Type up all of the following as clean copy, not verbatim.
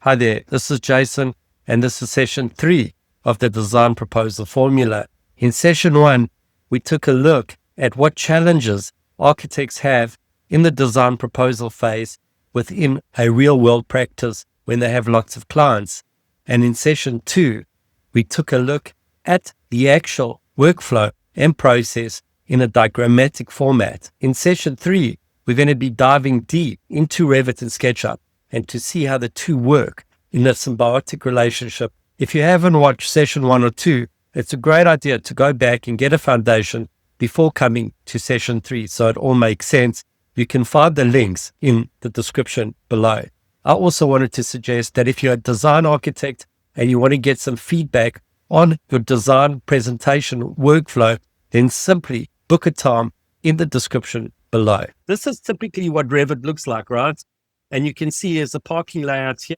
Hi there, this is Jason, and this is session 3 of the design proposal formula. In session 1, we took a look at what challenges architects have in the design proposal phase within a real world practice when they have lots of clients. And in session 2, we took a look at the actual workflow and process in a diagrammatic format. In session 3, we're going to be diving deep into Revit and SketchUp and to see how the two work in a symbiotic relationship. If you haven't watched session 1 or 2, it's a great idea to go back and get a foundation before coming to session 3 so it all makes sense. You can find the links in the description below. I also wanted to suggest that if you're a design architect and you want to get some feedback on your design presentation workflow, then simply book a time in the description below. This is typically what Revit looks like, right? And you can see there's a parking layout here.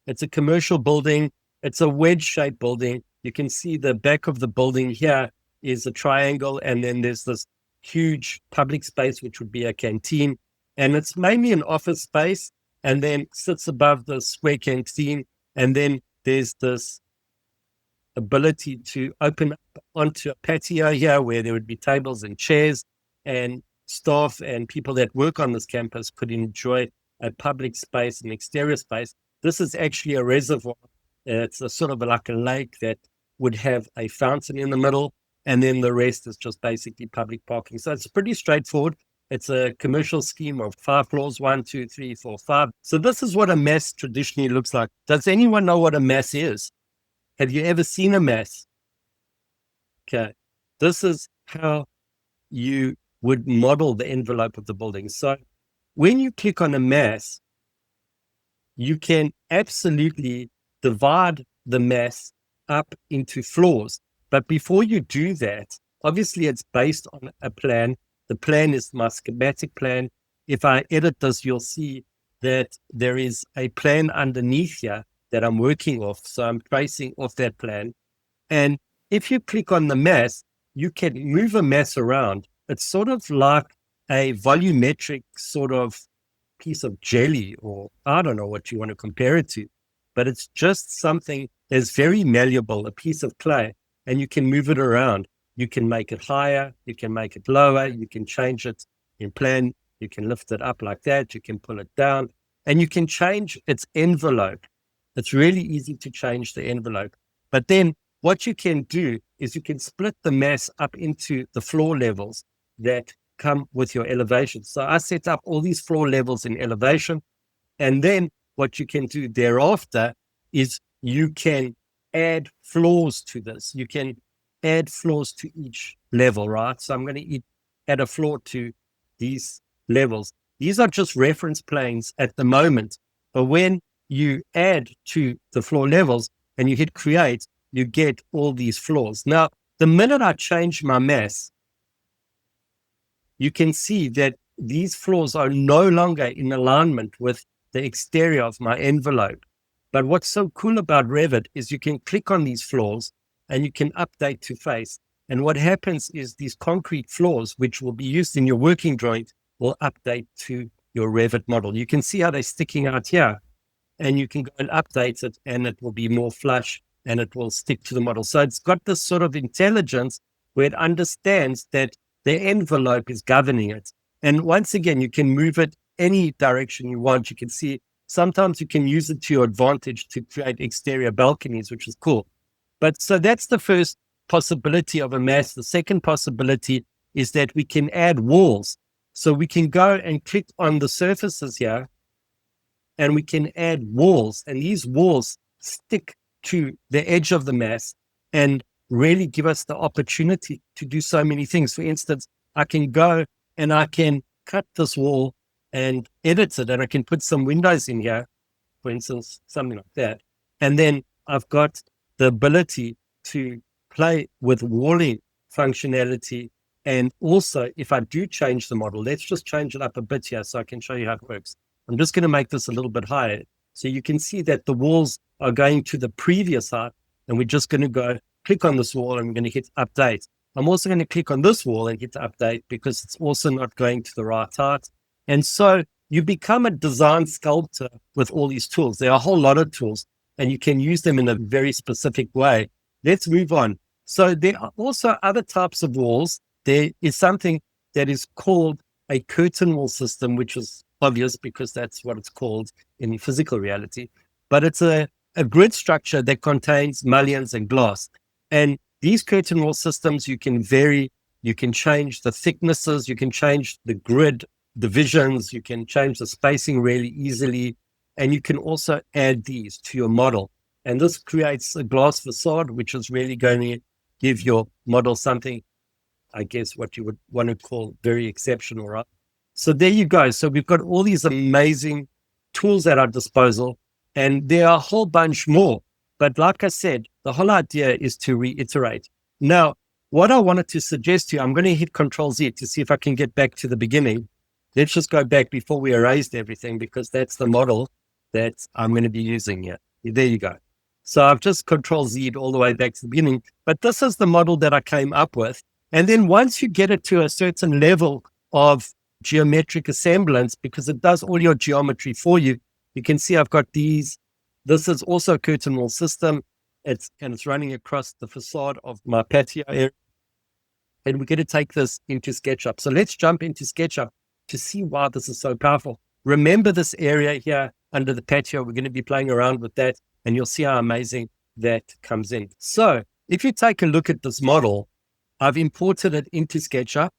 It's a commercial building. It's a wedge-shaped building. You can see the back of the building here is a triangle, and then there's this huge public space, which would be a canteen. And it's mainly an office space, and then sits above the square canteen. And then there's this ability to open up onto a patio here where there would be tables and chairs, and staff and people that work on this campus could enjoy a public space, an exterior space. This is actually a reservoir. It's a sort of like a lake that would have a fountain in the middle, and then the rest is just basically public parking. So it's pretty straightforward. It's a commercial scheme of 5 floors, 1, 2, 3, 4, 5. So this is what a mass traditionally looks like. Does anyone know what a mass is? Have you ever seen a mass? Okay. This is how you would model the envelope of the building. So when you click on a mass, you can absolutely divide the mass up into floors. But before you do that, obviously it's based on a plan. The plan is my schematic plan. If I edit this, you'll see that there is a plan underneath here that I'm working off. So I'm tracing off that plan. And if you click on the mass, you can move a mass around. It's sort of like a volumetric sort of piece of jelly, or I don't know what you want to compare it to, but it's just something that's very malleable, a piece of clay, and you can move it around. You can make it higher, you can make it lower, you can change it in plan, you can lift it up like that, you can pull it down, and you can change its envelope. It's really easy to change the envelope. But then what you can do is you can split the mass up into the floor levels that come with your elevation. So I set up all these floor levels in elevation. And then what you can do thereafter is you can add floors to this. You can add floors to each level, right? So I'm going to add a floor to these levels. These are just reference planes at the moment. But when you add to the floor levels and you hit create, you get all these floors. Now, the minute I change my mass, you can see that these floors are no longer in alignment with the exterior of my envelope. But what's so cool about Revit is you can click on these floors and you can update to face. And what happens is these concrete floors, which will be used in your working drawing, will update to your Revit model. You can see how they're sticking out here, and you can go and update it and it will be more flush and it will stick to the model. So it's got this sort of intelligence where it understands that the envelope is governing it. And once again, you can move it any direction you want. You can see sometimes you can use it to your advantage to create exterior balconies, which is cool. But so that's the first possibility of a mass. The second possibility is that we can add walls. So we can go and click on the surfaces here and we can add walls. And these walls stick to the edge of the mass and really give us the opportunity to do so many things. For instance, I can go and I can cut this wall and edit it, and I can put some windows in here, for instance, something like that. And then I've got the ability to play with walling functionality. And also, if I do change the model, let's just change it up a bit here so I can show you how it works. I'm just going to make this a little bit higher. So you can see that the walls are going to the previous height, and we're just going to go click on this wall and we're going to hit update. I'm also going to click on this wall and hit update because it's also not going to the right height. And so you become a design sculptor with all these tools. There are a whole lot of tools and you can use them in a very specific way. Let's move on. So there are also other types of walls. There is something that is called a curtain wall system, which is obvious because that's what it's called in physical reality. But it's a grid structure that contains mullions and glass. And these curtain wall systems, you can vary, you can change the thicknesses, you can change the grid divisions, you can change the spacing really easily. And you can also add these to your model. And this creates a glass facade, which is really going to give your model something, I guess, what you would want to call very exceptional, right? So there you go. So we've got all these amazing tools at our disposal, and there are a whole bunch more. But like I said, the whole idea is to reiterate. Now, what I wanted to suggest to you, I'm going to hit Control Z to see if I can get back to the beginning. Let's just go back before we erased everything, because that's the model that I'm going to be using here. There you go. So I've just Control Z'd all the way back to the beginning, but this is the model that I came up with. And then once you get it to a certain level of geometric assemblance, because it does all your geometry for you, you can see I've got these. This is also a curtain wall system. It's running across the facade of my patio area. And we're going to take this into SketchUp. So let's jump into SketchUp to see why this is so powerful. Remember this area here under the patio. We're going to be playing around with that, and you'll see how amazing that comes in. So if you take a look at this model, I've imported it into SketchUp.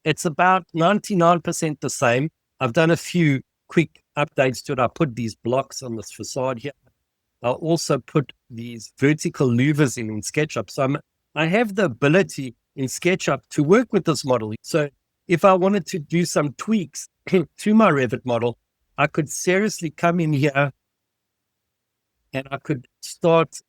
It's about 99% the same. I've done a few quick updates to it. I put these blocks on this facade here. I'll also put these vertical louvers in SketchUp. So I have the ability in SketchUp to work with this model. So if I wanted to do some tweaks to my Revit model, I could seriously come in here and I could start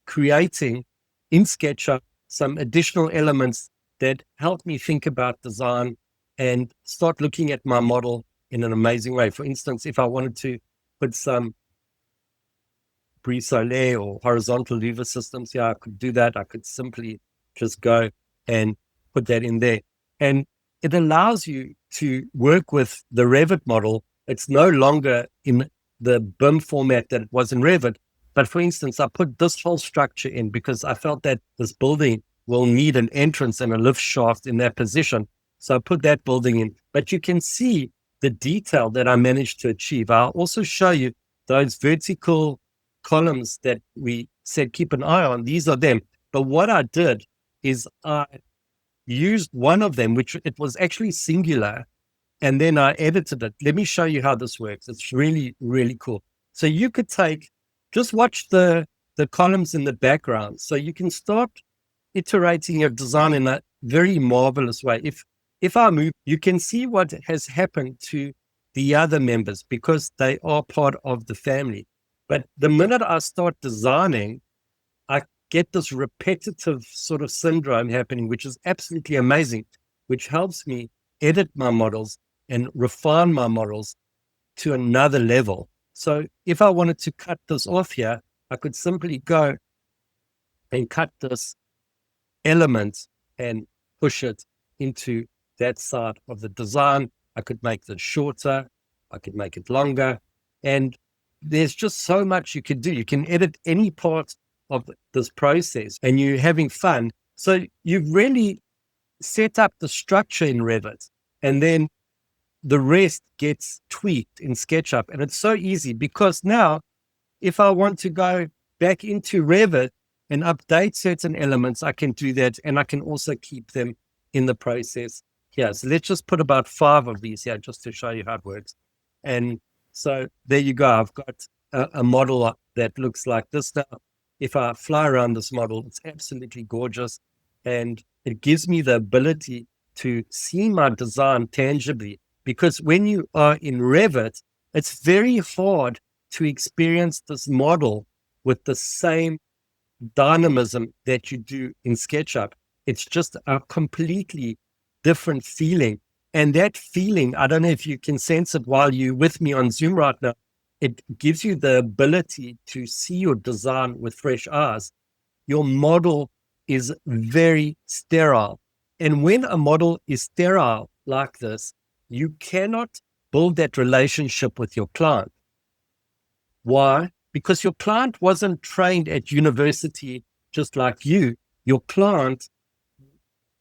creating in SketchUp some additional elements that help me think about design and start looking at my model in an amazing way. For instance, if I wanted to put some brise-soleil or horizontal louver systems, I could do that. I could simply just go and put that in there. And it allows you to work with the Revit model. It's no longer in the BIM format that it was in Revit. But for instance, I put this whole structure in because I felt that this building will need an entrance and a lift shaft in that position. So I put that building in. But you can see the detail that I managed to achieve. I'll also show you those vertical columns that we said keep an eye on. These are them. But what I did is I used one of them, which it was actually singular, and then I edited it. Let me show you how this works. It's really, really cool. So you could just watch the columns in the background. So you can start iterating your design in a very marvelous way. If I move, you can see what has happened to the other members because they are part of the family. But the minute I start designing, I get this repetitive sort of syndrome happening, which is absolutely amazing, which helps me edit my models and refine my models to another level. So if I wanted to cut this off here, I could simply go and cut this element and push it into that side of the design. I could make this shorter. I could make it longer. And there's just so much you can do. You can edit any part of this process and you're having fun. So you've really set up the structure in Revit and then the rest gets tweaked in SketchUp. And it's so easy because now if I want to go back into Revit and update certain elements, I can do that. And I can also keep them in the process here. So let's just put about 5 of these here just to show you how it works. And so there you go. I've got a model that looks like this now. If I fly around this model, it's absolutely gorgeous. And it gives me the ability to see my design tangibly. Because when you are in Revit, it's very hard to experience this model with the same dynamism that you do in SketchUp. It's just a completely different feeling. And that feeling, I don't know if you can sense it while you're with me on Zoom right now, it gives you the ability to see your design with fresh eyes. Your model is very sterile. And when a model is sterile like this, you cannot build that relationship with your client. Why? Because your client wasn't trained at university just like you. Your client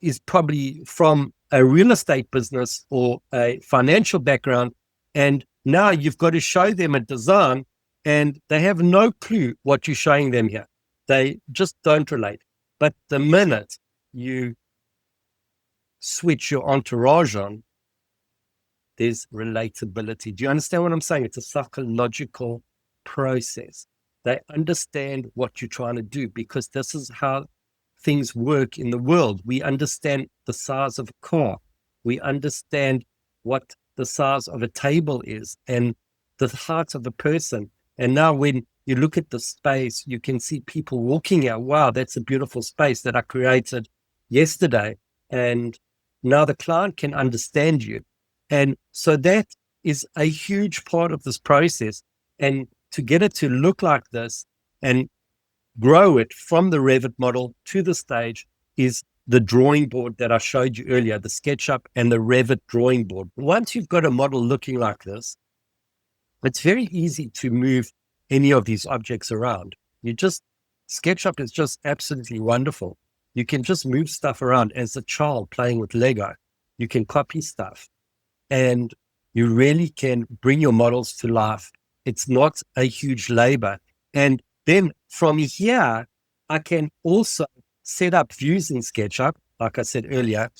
is probably from a real estate business or a financial background. And now you've got to show them a design and they have no clue what you're showing them here. They just don't relate. But the minute you switch your entourage on, there's relatability. Do you understand what I'm saying? It's a psychological process. They understand what you're trying to do because this is how things work in the world. We understand the size of a car. We understand what the size of a table is and the height of a person. And now when you look at the space, you can see people walking out. Wow, that's a beautiful space that I created yesterday. And now the client can understand you. And so that is a huge part of this process. And to get it to look like this and grow it from the Revit model to the stage is the drawing board that I showed you earlier, the SketchUp and the Revit drawing board. Once you've got a model looking like this, it's very easy to move any of these objects around. SketchUp is just absolutely wonderful. You can just move stuff around as a child playing with Lego. You can copy stuff and you really can bring your models to life. It's not a huge labor. And then from here, I can also set up views in SketchUp, like I said earlier,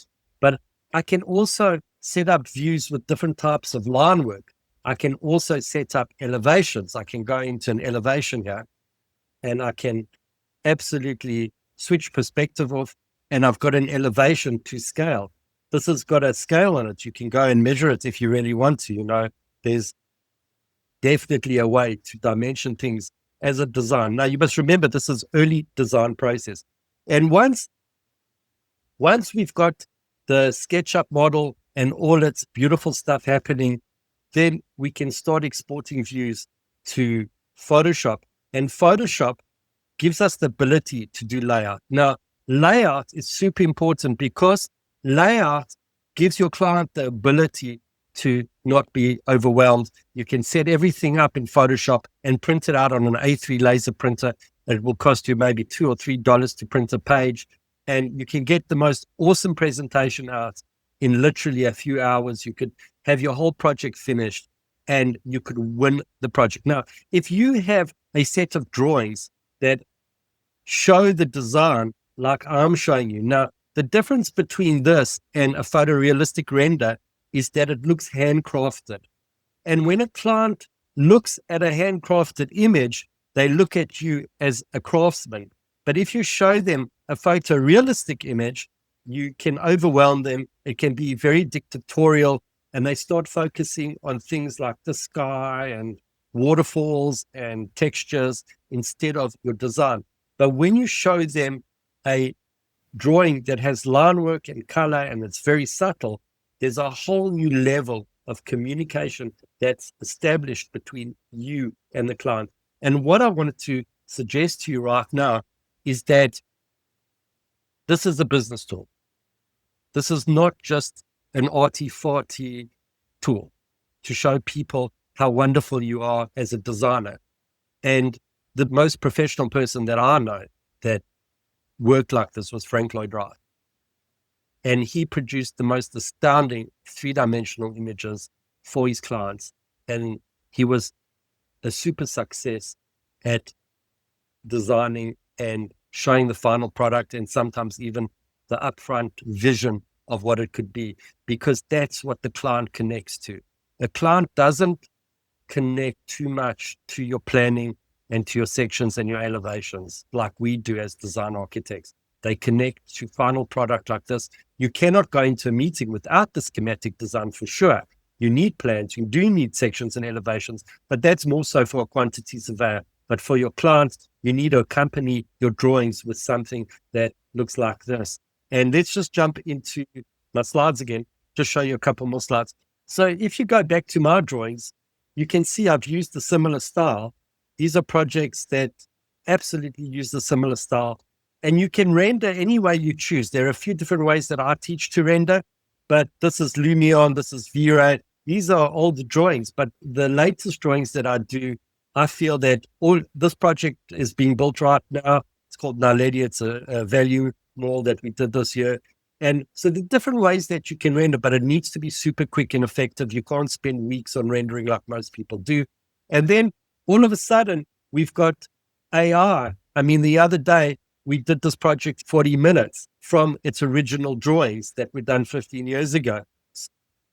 but I can also set up views with different types of line work. I can also set up elevations. I can go into an elevation here and I can absolutely switch perspective off and I've got an elevation to scale. This has got a scale on it. You can go and measure it if you really want to. There's definitely a way to dimension things as a design. Now you must remember this is early design process. And once we've got the SketchUp model and all its beautiful stuff happening, then we can start exporting views to Photoshop. And Photoshop gives us the ability to do layout. Now, layout is super important because layout gives your client the ability to not be overwhelmed. You can set everything up in Photoshop and print it out on an A3 laser printer. It will cost you maybe $2 or $3 to print a page. And you can get the most awesome presentation out in literally a few hours. You could have your whole project finished and you could win the project. Now, if you have a set of drawings that show the design like I'm showing you. Now, the difference between this and a photorealistic render is that it looks handcrafted. And when a client looks at a handcrafted image, they look at you as a craftsman. But if you show them a photorealistic image, you can overwhelm them. It can be very dictatorial, and they start focusing on things like the sky and waterfalls and textures instead of your design. But when you show them a drawing that has line work and color and it's very subtle, there's a whole new level of communication that's established between you and the client. And what I wanted to suggest to you right now is that this is a business tool. This is not just an arty-farty tool to show people how wonderful you are as a designer. And the most professional person that I know that worked like this was Frank Lloyd Wright. And he produced the most astounding three-dimensional images for his clients. And he was a super success at designing and showing the final product and sometimes even the upfront vision of what it could be, because that's what the client connects to. The client doesn't connect too much to your planning and to your sections and your elevations like we do as design architects. They connect to final product like this. You cannot go into a meeting without the schematic design for sure. You need plans, you do need sections and elevations, but that's more so for a quantity surveyor. But for your clients, you need to accompany your drawings with something that looks like this. And let's just jump into my slides again, just show you a couple more slides. So if you go back to my drawings, you can see I've used a similar style. These are projects that absolutely use a similar style. And you can render any way you choose. There are a few different ways that I teach to render, but this is Lumion, this is V-Ray. these are old drawings, but the latest drawings that I do, I feel that all this project is being built right now. It's called Naledi. It's a value mall that we did this year. And so the different ways that you can render, but it needs to be super quick and effective. You can't spend weeks on rendering like most people do. And then all of a sudden, we've got AI. I mean, the other day, we did this project 40 minutes from its original drawings that were done 15 years ago.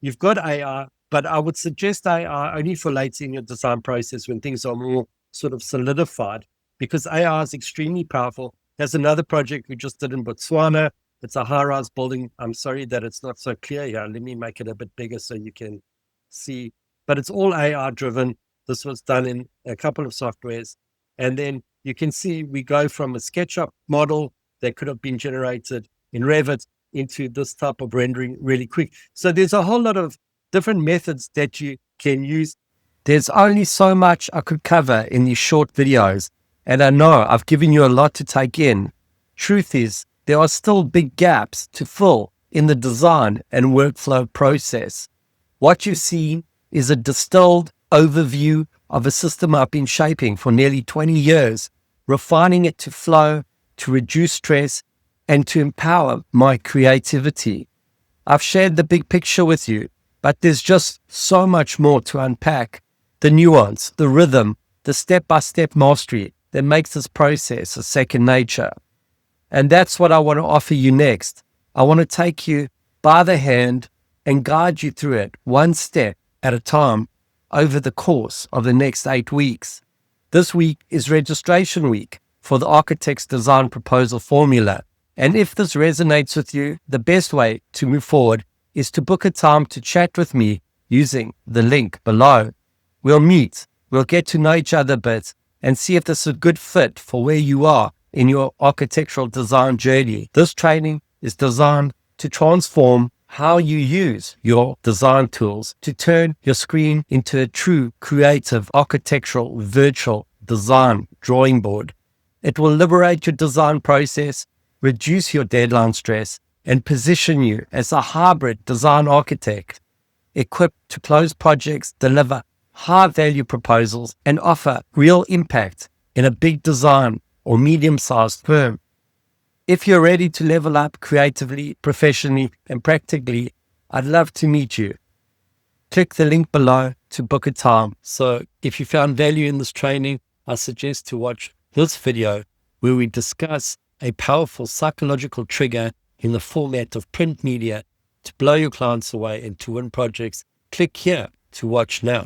You've got AI, but I would suggest AI only for later in your design process when things are more sort of solidified, because AI is extremely powerful. There's another project we just did in Botswana. It's a high-rise building. I'm sorry that it's not so clear here. Let me make it a bit bigger so you can see. But it's all AI-driven. This was done in a couple of softwares. And then you can see we go from a SketchUp model that could have been generated in Revit into this type of rendering really quick. So there's a whole lot of different methods that you can use. There's only so much I could cover in these short videos, and I know I've given you a lot to take in. Truth is, there are still big gaps to fill in the design and workflow process. What you see is a distilled overview of a system I've been shaping for nearly 20 years, refining it to flow, to reduce stress, and to empower my creativity. I've shared the big picture with you, but there's just so much more to unpack. The nuance, the rhythm, the step-by-step mastery that makes this process a second nature. And that's what I want to offer you next. I want to take you by the hand and guide you through it one step at a time over the course of the next 8 weeks. This week is registration week for the Architect's Design Proposal Formula. And if this resonates with you, the best way to move forward is to book a time to chat with me using the link below. We'll meet, we'll get to know each other a bit and see if this is a good fit for where you are in your architectural design journey. This training is designed to transform how you use your design tools to turn your screen into a true creative architectural virtual design drawing board. It will liberate your design process, reduce your deadline stress, and position you as a hybrid design architect, equipped to close projects, deliver high-value proposals, and offer real impact in a big design or medium-sized firm. If you're ready to level up creatively, professionally, and practically, I'd love to meet you. Click the link below to book a time. So if you found value in this training, I suggest to watch this video where we discuss a powerful psychological trigger in the format of print media to blow your clients away and to win projects. Click here to watch now.